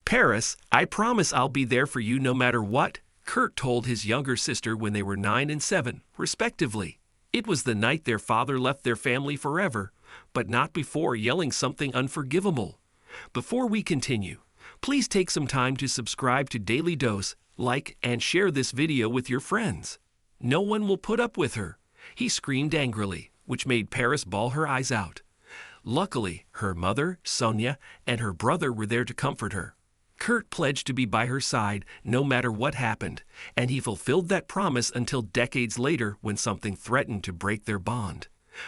Paris, I promise I'll be there for you no matter what, Kurt told his younger sister when they were 9 and 7, respectively. It was the night their father left their family forever, but not before yelling something unforgivable. Before we continue, please take some time to subscribe to Dailydose, like, and share this video with your friends. No one will put up with her, he screamed angrily, which made Paris bawl her eyes out. Luckily, her mother, Sonia, and her brother were there to comfort her. Kurt pledged to be by her side no matter what happened, and he fulfilled that promise until decades later when something threatened to break their bond.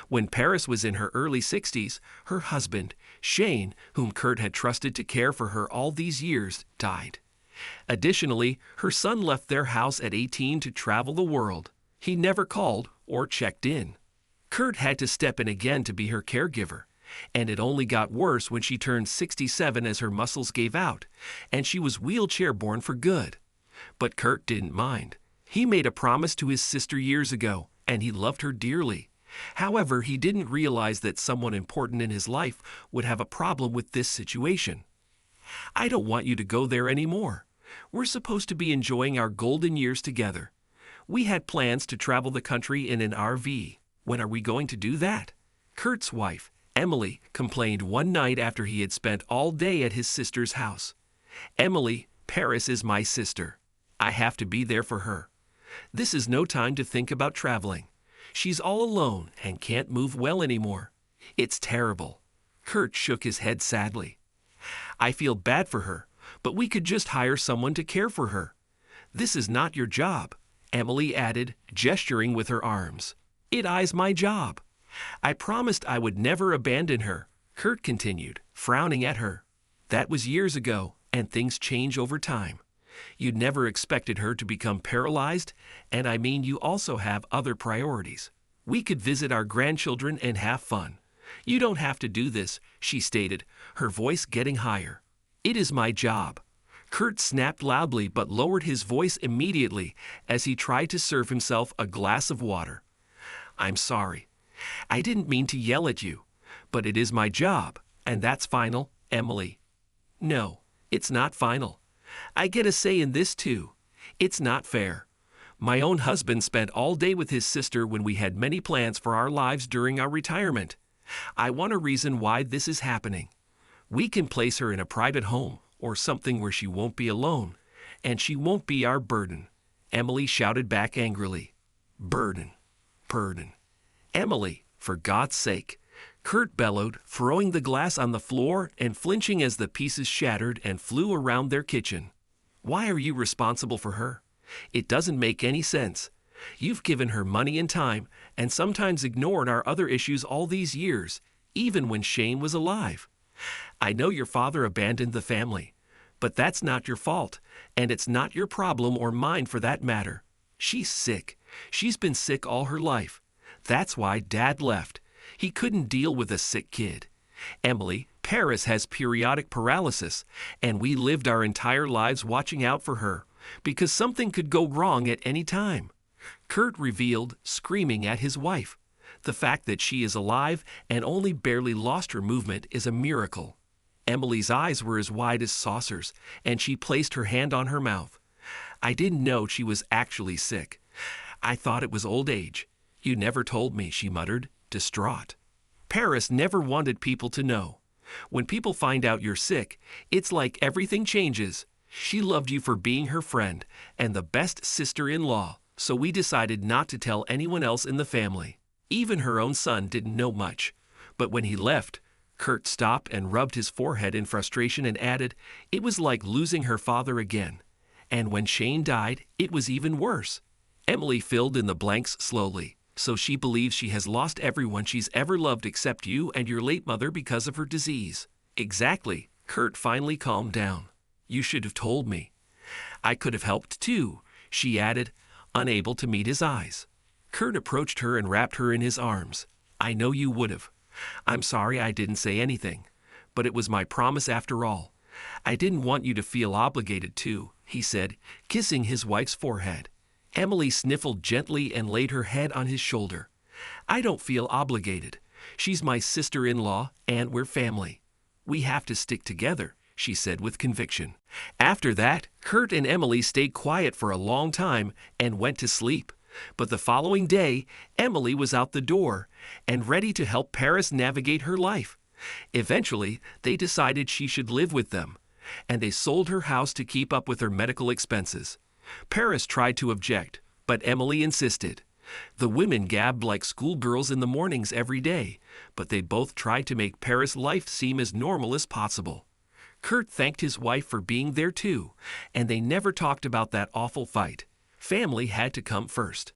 When Paris was in her early 60s, her husband, Shane, whom Kurt had trusted to care for her all these years, died. Additionally, her son left their house at 18 to travel the world. He never called or checked in. Kurt had to step in again to be her caregiver, and it only got worse when she turned 67 as her muscles gave out, and she was wheelchair-borne for good. But Kurt didn't mind. He made a promise to his sister years ago, and he loved her dearly. However, he didn't realize that someone important in his life would have a problem with this situation. I don't want you to go there anymore. We're supposed to be enjoying our golden years together. We had plans to travel the country in an RV. When are we going to do that? Kurt's wife, Emily, complained one night after he had spent all day at his sister's house. Emily, Paris is my sister. I have to be there for her. This is no time to think about traveling. She's all alone and can't move well anymore. It's terrible. Kurt shook his head sadly. I feel bad for her, but we could just hire someone to care for her. This is not your job, Emily added, gesturing with her arms. It is my job. I promised I would never abandon her, Kurt continued, frowning at her. That was years ago, and things change over time. You never expected her to become paralyzed, and I mean you also have other priorities. We could visit our grandchildren and have fun. You don't have to do this, she stated, her voice getting higher. It is my job. Kurt snapped loudly but lowered his voice immediately as he tried to serve himself a glass of water. I'm sorry. I didn't mean to yell at you, but it is my job, and that's final, Emily. No, it's not final. I get a say in this too. It's not fair. My own husband spent all day with his sister when we had many plans for our lives during our retirement. I want a reason why this is happening. We can place her in a private home or something where she won't be alone, and she won't be our burden, Emily shouted back angrily. Burden. Emily, for God's sake, Kurt bellowed, throwing the glass on the floor and flinching as the pieces shattered and flew around their kitchen. Why are you responsible for her? It doesn't make any sense. You've given her money and time and sometimes ignored our other issues all these years, even when Shane was alive. I know your father abandoned the family, but that's not your fault, and it's not your problem or mine for that matter. She's sick. She's been sick all her life. That's why Dad left. He couldn't deal with a sick kid. Emily, Paris has periodic paralysis, and we lived our entire lives watching out for her, because something could go wrong at any time. Kurt revealed, screaming at his wife. The fact that she is alive and only barely lost her movement is a miracle. Emily's eyes were as wide as saucers, and she placed her hand on her mouth. I didn't know she was actually sick. I thought it was old age. You never told me, she muttered, distraught. Paris never wanted people to know. When people find out you're sick, it's like everything changes. She loved you for being her friend and the best sister-in-law, so we decided not to tell anyone else in the family. Even her own son didn't know much. But when he left, Kurt stopped and rubbed his forehead in frustration and added, it was like losing her father again. And when Shane died, it was even worse. Emily filled in the blanks slowly. So she believes she has lost everyone she's ever loved except you and your late mother because of her disease. Exactly. Kurt finally calmed down. You should have told me. I could have helped too, she added, unable to meet his eyes. Kurt approached her and wrapped her in his arms. I know you would have. I'm sorry I didn't say anything, but it was my promise after all. I didn't want you to feel obligated to, he said, kissing his wife's forehead. Emily sniffled gently and laid her head on his shoulder. I don't feel obligated. She's my sister-in-law, and we're family. We have to stick together, she said with conviction. After that, Kurt and Emily stayed quiet for a long time and went to sleep. But the following day, Emily was out the door and ready to help Paris navigate her life. Eventually, they decided she should live with them, and they sold her house to keep up with her medical expenses. Paris tried to object, but Emily insisted. The women gabbed like schoolgirls in the mornings every day, but they both tried to make Paris' life seem as normal as possible. Kurt thanked his wife for being there too, and they never talked about that awful fight. Family had to come first.